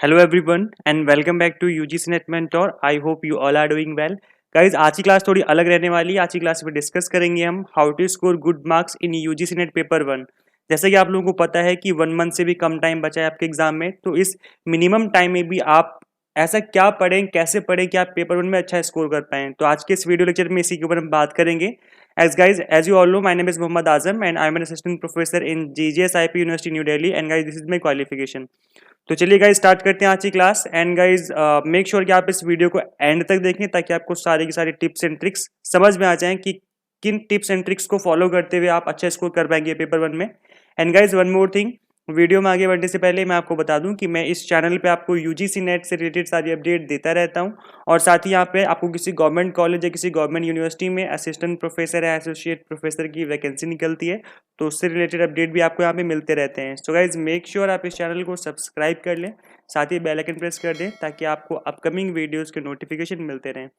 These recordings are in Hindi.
Hello everyone and welcome back to UGC NET mentor. I hope you all are doing well. Guys, आज की क्लास थोड़ी अलग रहने वाली है। आज की क्लास में डिस्कस करेंगे हम how to score good marks in UGC NET paper 1। जैसे कि आप लोगों को पता है कि 1 मंथ से भी कम टाइम बचा है आपके एग्जाम में, तो इस मिनिमम टाइम में भी आप ऐसा क्या पढ़ें, कैसे पढ़ें कि आप पेपर 1 में अच्छा स्कोर कर पाएं। तो आज के इस वीडियो लेक्चर में इसी के ऊपर हम बात करेंगे। As you all know, my name is Mohammad Azam and I am an assistant professor in GGSIP University New Delhi, and guys, this is my qualification। तो चलिए गाइज स्टार्ट करते हैं आज की class. And guys make sure कि आप इस वीडियो को एंड तक देखें ताकि आपको सारी की सारी टिप्स एंड ट्रिक्स समझ में आ जाएं कि किन टिप्स एंड ट्रिक्स को फॉलो करते हुए आप अच्छा स्कोर कर पाएंगे पेपर 1 में। And guys one more thing, video में आगे बढ़ने से पहले मैं आपको बता दूं कि मैं इस चैनल पे आपको यूजीसी नेट से रिलेटेड सारी अपडेट देता रहता हूं, और साथ ही यहाँ पे आपको किसी गवर्नमेंट कॉलेज या किसी गवर्नमेंट यूनिवर्सिटी में असिस्टेंट प्रोफेसर या एसोसिएट प्रोफेसर की वैकेंसी निकलती है, तो उससे रिलेटेड अपडेट भी आपको यहाँ पे मिलते रहते हैं। सो गाइज मेक श्योर आप इस चैनल को सब्सक्राइब कर लें, साथ ही बेल आइकन प्रेस कर दें ताकि आपको अपकमिंग वीडियोज़ के नोटिफिकेशन मिलते रहें।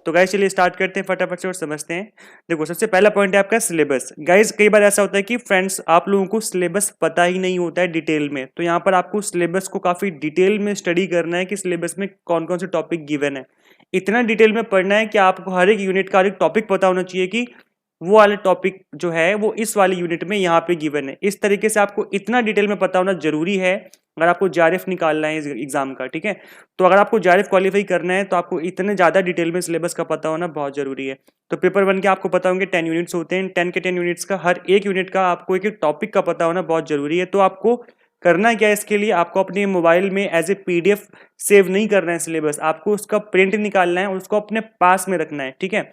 तो गाइज चलिए स्टार्ट करते हैं फटाफट से और समझते हैं। देखो, सबसे पहला पॉइंट है आपका सिलेबस। गाइज कई बार ऐसा होता है कि फ्रेंड्स आप लोगों को सिलेबस पता ही नहीं होता है डिटेल में, तो यहाँ पर आपको सिलेबस को काफी डिटेल में स्टडी करना है कि सिलेबस में कौन कौन से टॉपिक गिवन है। इतना डिटेल में पढ़ना है कि आपको हर एक यूनिट का हर एक टॉपिक पता होना चाहिए कि वो वाला टॉपिक जो है वो इस वाली यूनिट में यहाँ पे गिवन है। इस तरीके से आपको इतना डिटेल में पता होना जरूरी है अगर आपको जेआरएफ निकालना है इस एग्जाम का, ठीक है। तो अगर आपको जेआरएफ क्वालिफाई करना है तो आपको इतने ज्यादा डिटेल में सिलेबस का पता होना बहुत जरूरी है। तो पेपर 1 के आपको पता होंगे 10 यूनिट्स होते हैं। 10 के 10 यूनिट्स का हर एक यूनिट का आपको एक एक टॉपिक का पता होना बहुत जरूरी है। तो आपको करना क्या है, इसके लिए आपको अपने मोबाइल में एज ए पीडीएफ सेव नहीं करना है सिलेबस, आपको उसका प्रिंट निकालना है और उसको अपने पास में रखना है, ठीक है।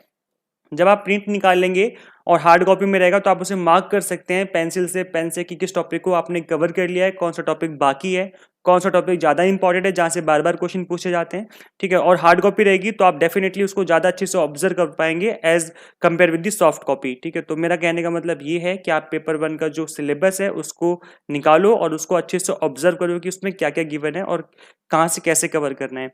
जब आप प्रिंट निकाल लेंगे और हार्ड कॉपी में रहेगा तो आप उसे मार्क कर सकते हैं पेंसिल से, पेन से, कि किस टॉपिक को आपने कवर कर लिया है, कौन सा टॉपिक बाकी है, कौन सा टॉपिक ज्यादा इंपॉर्टेंट है जहां से बार बार क्वेश्चन पूछे जाते हैं, ठीक है। और हार्ड कॉपी रहेगी तो आप डेफिनेटली उसको ज्यादा अच्छे से ऑब्जर्व कर पाएंगे as compare with the soft copy, ठीक है। तो मेरा कहने का मतलब ये है कि आप पेपर 1 का जो सिलेबस है उसको निकालो और उसको अच्छे से ऑब्जर्व करो कि उसमें क्या क्या गिवन है और कहाँ से कैसे कवर करना है।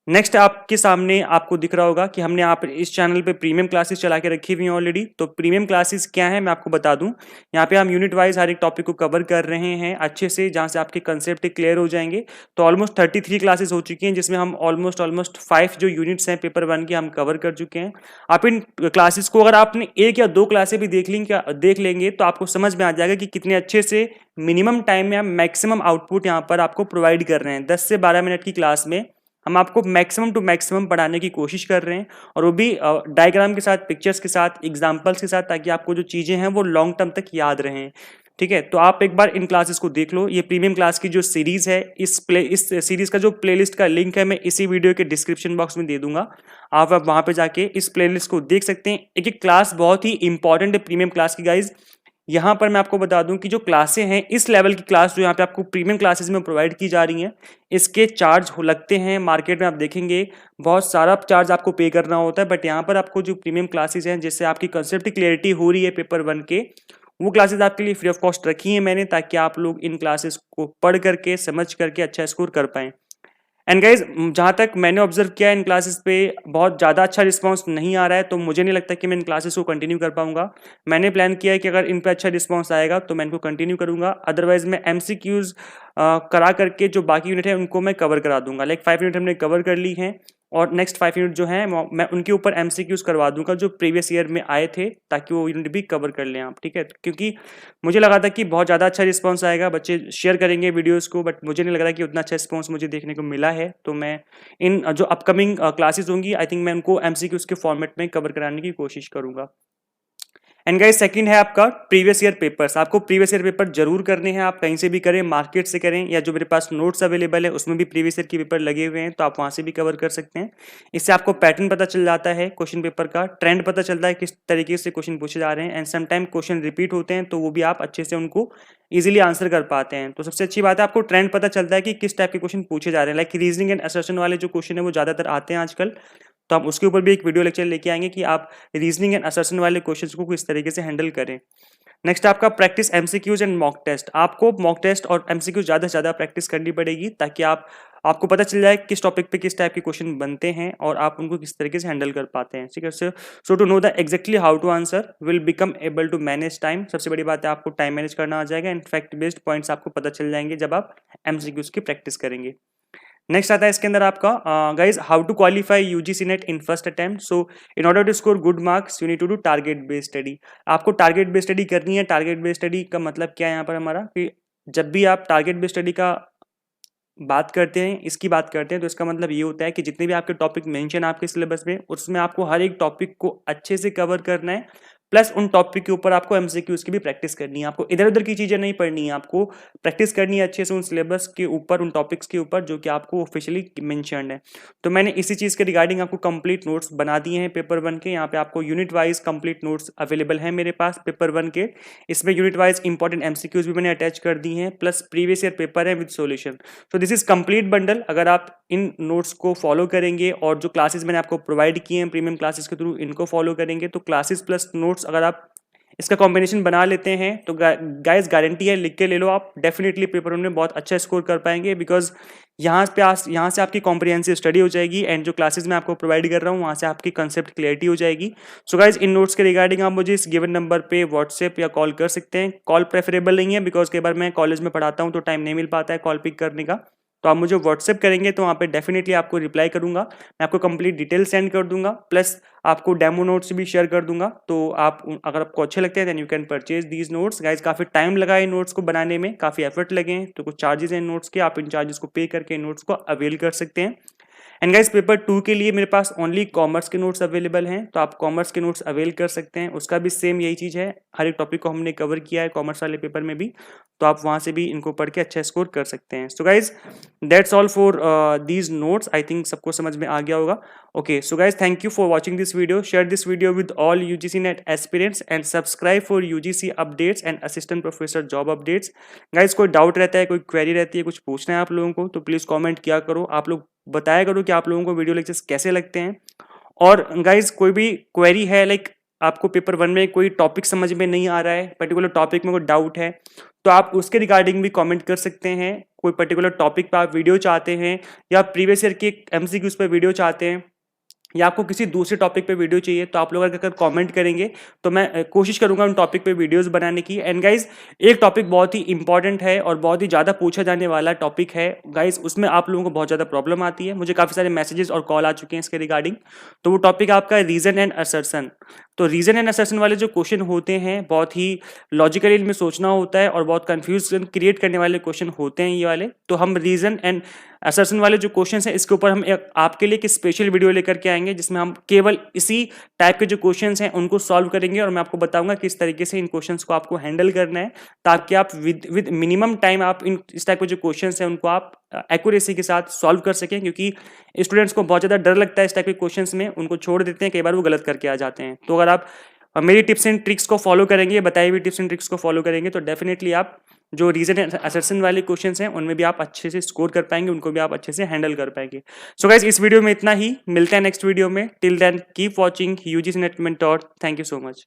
नेक्स्ट आपके सामने आपको दिख रहा होगा कि हमने यहाँ पर इस चैनल पे प्रीमियम क्लासेस चला के रखी हुई हैं ऑलरेडी। तो प्रीमियम क्लासेस क्या है मैं आपको बता दूं। यहाँ पे हम यूनिट वाइज हर एक टॉपिक को कवर कर रहे हैं अच्छे से, जहाँ से आपके कंसेप्ट क्लियर हो जाएंगे। तो ऑलमोस्ट 33 क्लासेस हो चुकी हैं जिसमें हम ऑलमोस्ट 5 जो यूनिट्स हैं पेपर 1 के हम कवर कर चुके हैं। आप इन क्लासेस को अगर आपने 1 या 2 क्लासेस भी देख लेंगे तो आपको समझ में आ जाएगा कि कितने अच्छे से मिनिमम टाइम में हम मैक्सिमम आउटपुट यहाँ पर आपको प्रोवाइड कर रहे हैं। 10 से 12 मिनट की क्लास में हम आपको मैक्सिमम टू मैक्सिमम पढ़ाने की कोशिश कर रहे हैं, और वो भी डायग्राम के साथ, पिक्चर्स के साथ, एग्जांपल्स के साथ, ताकि आपको जो चीजें हैं वो लॉन्ग टर्म तक याद रहें, ठीक है। तो आप एक बार इन क्लासेस को देख लो। ये प्रीमियम क्लास की जो सीरीज है, इस सीरीज का जो प्लेलिस्ट का लिंक है मैं इसी वीडियो के डिस्क्रिप्शन बॉक्स में दे दूंगा। आप वहां पे जाके इस प्लेलिस्ट को देख सकते हैं। एक एक क्लास बहुत ही इंपॉर्टेंट है प्रीमियम क्लास की गाइज। यहाँ पर मैं आपको बता दूं कि जो क्लासें हैं, इस लेवल की क्लास जो यहाँ पे आपको प्रीमियम क्लासेस में प्रोवाइड की जा रही हैं, इसके चार्ज लगते हैं मार्केट में। आप देखेंगे बहुत सारा चार्ज आपको पे करना होता है, बट यहाँ पर आपको जो प्रीमियम क्लासेस हैं जिससे आपकी कंसेप्ट क्लियरिटी हो रही है पेपर 1 के, वो क्लासेस आपके लिए फ्री ऑफ कॉस्ट रखी है मैंने, ताकि आप लोग इन क्लासेस को पढ़ करके, समझ करके अच्छा स्कोर कर पाएं। एंड गाइज जहाँ तक मैंने ऑब्जर्व किया इन क्लासेस पे बहुत ज़्यादा अच्छा रिस्पांस नहीं आ रहा है, तो मुझे नहीं लगता कि मैं इन क्लासेस को कंटिन्यू कर पाऊंगा। मैंने प्लान किया है कि अगर इन पे अच्छा रिस्पांस आएगा तो मैं इनको कंटिन्यू करूंगा, अदरवाइज मैं एमसीक्यूज करा करके जो बाकी यूनिट है उनको मैं कवर करा दूंगा। लाइक 5 यूनिट हमने कवर कर ली हैं और नेक्स्ट 5 यूनिट जो है मैं उनके ऊपर एमसीक्यूज करवा दूंगा जो प्रीवियस ईयर में आए थे, ताकि वो यूनिट भी कवर कर लें आप, ठीक है। क्योंकि मुझे लगा था कि बहुत ज़्यादा अच्छा रिस्पांस आएगा, बच्चे शेयर करेंगे वीडियोस को, बट मुझे नहीं लग रहा कि उतना अच्छा रिस्पांस मुझे देखने को मिला है। तो मैं इन जो अपकमिंग क्लासेस होंगी, आई थिंक मैं उनको एमसीक्यूज के फॉर्मेट में कवर कराने की कोशिश करूंगा। एंड गाइस सेकंड है आपका प्रीवियस ईयर पेपर्स। आपको प्रीवियस ईयर पेपर जरूर करने हैं, आप कहीं से भी करें, मार्केट से करें, या जो मेरे पास नोट्स अवेलेबल है उसमें भी प्रीवियस ईयर के पेपर लगे हुए हैं, तो आप वहां से भी कवर कर सकते हैं। इससे आपको पैटर्न पता चल जाता है, क्वेश्चन पेपर का ट्रेंड पता चलता है, किस तरीके से क्वेश्चन पूछे जा रहे हैं, एंड समटाइम क्वेश्चन रिपीट होते हैं तो वो भी आप अच्छे से उनको इजीली आंसर कर पाते हैं। तो सबसे अच्छी बात है आपको ट्रेंड पता चलता है कि किस टाइप के क्वेश्चन पूछे जा रहे हैं। लाइक रीजनिंग एंड असर्शन वाले जो क्वेश्चन है वो ज्यादातर आते हैं आजकल, तो हम उसके ऊपर भी एक वीडियो लेक्चर लेके आएंगे कि आप रीजनिंग एंड असर्शन वाले क्वेश्चंस को किस तरीके से हैंडल करें। नेक्स्ट आपका practice MCQs and mock test. आपको मॉक टेस्ट और एमसीक्यूज ज्यादा से ज्यादा प्रैक्टिस करनी पड़ेगी, ताकि आपको पता चल जाए किस टॉपिक पे किस टाइप के क्वेश्चन बनते हैं और आप उनको किस तरीके से हैंडल कर पाते हैं, ठीक है। So to know the exactly how to answer will become able to manage time. सबसे बड़ी बात है आपको टाइम मैनेज करना आ जाएगा, एंड फैक्ट बेस्ड पॉइंट्स आपको पता चल जाएंगे जब आप एमसीक्यूज की प्रैक्टिस करेंगे। नेक्स्ट आता है इसके अंदर आपका guys how to qualify UGC NET in first attempt. So in order to score good marks you need to do target based study. आपको टारगेट बेस्ड स्टडी करनी है। टारगेट बेस्ड स्टडी का मतलब क्या है यहाँ पर हमारा कि जब भी आप टारगेट बेस्ड स्टडी का बात करते हैं, इसकी बात करते हैं, तो इसका मतलब ये होता है कि जितने भी आपके टॉपिक मेंशन है आपके सिलेबस में, उसमें आपको हर एक टॉपिक को अच्छे से कवर करना है, प्लस उन टॉपिक के ऊपर आपको एमसीक्यूज की भी प्रैक्टिस करनी है। आपको इधर उधर की चीजें नहीं पढ़नी है, आपको प्रैक्टिस करनी है अच्छे से उन सिलेबस के ऊपर, उन टॉपिक्स के ऊपर जो कि आपको ऑफिशियली मेंशन्ड है। तो मैंने इसी चीज के रिगार्डिंग आपको कंप्लीट नोट्स बना दिए हैं पेपर 1 के। यहाँ पे आपको unit wise complete notes available है मेरे पास पेपर 1 के। इसमें यूनिट वाइज इंपॉर्टेंट एमसीक्यूज भी मैंने अटैच कर दी हैं, प्लस प्रीवियस ईयर पेपर है विद सॉल्यूशन। तो दिस इज कंप्लीट बंडल। अगर आप इन नोट्स को फॉलो करेंगे और जो क्लासेस मैंने आपको प्रोवाइड किए हैं प्रीमियम क्लासेस के थ्रू, इनको फॉलो करेंगे, तो क्लासेस प्लस नोट्स अगर आप इसका कॉम्बिनेशन बना लेते हैं तो गाइस गारंटी है, लिख के ले लो आप, डेफिनेटली पेपर में बहुत अच्छा स्कोर कर पाएंगे। बिकॉज यहाँ से आपकी कॉम्प्रिहेंसिव स्टडी हो जाएगी एंड जो क्लासेस मैं आपको प्रोवाइड कर रहा हूँ वहाँ से आपकी कंसेप्ट क्लियरिटी हो जाएगी। सो गाइस इन नोट्स के रिगार्डिंग आप मुझे इस गिवन नंबर पे व्हाट्सएप या कॉल कर सकते हैं। कॉल प्रेफरेबल नहीं है बिकॉज कई बार मैं कॉलेज में पढ़ाता हूँ तो टाइम नहीं मिल पाता है कॉल पिक करने का। तो आप मुझे व्हाट्सएप करेंगे तो वहाँ पे डेफिनेटली आपको रिप्लाई करूंगा, मैं आपको कंप्लीट डिटेल सेंड कर दूंगा, प्लस आपको डेमो नोट्स भी शेयर कर दूंगा। तो आप अगर आपको अच्छे लगते हैं then you can purchase these notes. Guys काफ़ी टाइम लगा है नोट्स को बनाने में, काफ़ी एफर्ट लगे हैं, तो कुछ चार्जेस हैं नोट्स के, आप इन चार्जेस को पे करके नोट्स को अवेल कर सकते हैं। एंड गाइस पेपर 2 के लिए मेरे पास ओनली कॉमर्स के नोट्स अवेलेबल हैं, तो आप कॉमर्स के नोट्स अवेल कर सकते हैं। उसका भी सेम यही चीज़ है, हर एक टॉपिक को हमने कवर किया है कॉमर्स वाले पेपर में भी, तो आप वहाँ से भी इनको पढ़ के अच्छा स्कोर कर सकते हैं। So guys that's all for these notes. I think सबको समझ में आ गया होगा। Okay so guys thank you for watching this video. Share this video with all UGC net aspirants and subscribe for UGC updates and assistant professor job updates. Guys कोई डाउट रहता है, कोई क्वेरी रहती है, कुछ पूछना है आप लोगों को, तो प्लीज़ कॉमेंट किया करो। आप लोग बताया करो कि आप लोगों को वीडियो लेक्चर्स कैसे लगते हैं। और गाइज कोई भी क्वेरी है, लाइक आपको पेपर 1 में कोई टॉपिक समझ में नहीं आ रहा है, पर्टिकुलर टॉपिक में कोई डाउट है, तो आप उसके रिगार्डिंग भी कमेंट कर सकते हैं। कोई पर्टिकुलर टॉपिक पर आप वीडियो चाहते हैं या प्रीवियस ईयर के एमसीक्यूज पर वीडियो चाहते हैं या आपको किसी दूसरे टॉपिक पे वीडियो चाहिए, तो आप लोग अगर कमेंट करेंगे तो मैं कोशिश करूंगा उन टॉपिक पे वीडियोस बनाने की। एंड गाइज एक टॉपिक बहुत ही इंपॉर्टेंट है और बहुत ही ज़्यादा पूछा जाने वाला टॉपिक है गाइज, उसमें आप लोगों को बहुत ज़्यादा प्रॉब्लम आती है, मुझे काफ़ी सारे मैसेजेस और कॉल आ चुके हैं इसके रिगार्डिंग। तो वो टॉपिक आपका रीजन एंड असर्शन। तो रीजन एंड असर्शन वाले जो क्वेश्चन होते हैं बहुत ही लॉजिकली इनमें सोचना होता है और बहुत कन्फ्यूजन क्रिएट करने वाले क्वेश्चन होते हैं ये वाले। तो हम रीजन एंड असर्शन वाले जो क्वेश्चन हैं इसके ऊपर हम आपके लिए एक स्पेशल वीडियो लेकर के आएंगे जिसमें हम केवल इसी टाइप के जो क्वेश्चंस हैं उनको सॉल्व करेंगे और मैं आपको बताऊंगा किस तरीके से इन क्वेश्चंस को आपको हैंडल करना है, ताकि आप विद मिनिमम टाइम आप इन इस टाइप के जो क्वेश्चंस हैं उनको आप एक्यूरेसी के साथ सॉल्व कर सकें। क्योंकि स्टूडेंट्स को बहुत ज़्यादा डर लगता है इस टाइप के क्वेश्चंस में, उनको छोड़ देते हैं, कई बार वो गलत करके आ जाते हैं। तो अगर आप मेरी टिप्स एंड ट्रिक्स को फॉलो करेंगे, बताई हुई टिप्स एंड ट्रिक्स को फॉलो करेंगे, तो डेफिनेटली आप जो रीजन एंड असर्शन वाले क्वेश्चंस हैं उनमें भी आप अच्छे से स्कोर कर पाएंगे, उनको भी आप अच्छे से हैंडल कर पाएंगे। सो गाइस इस वीडियो में इतना ही, मिलते हैं नेक्स्ट वीडियो में। Till then keep watching UGC NET mentor. Thank you so much.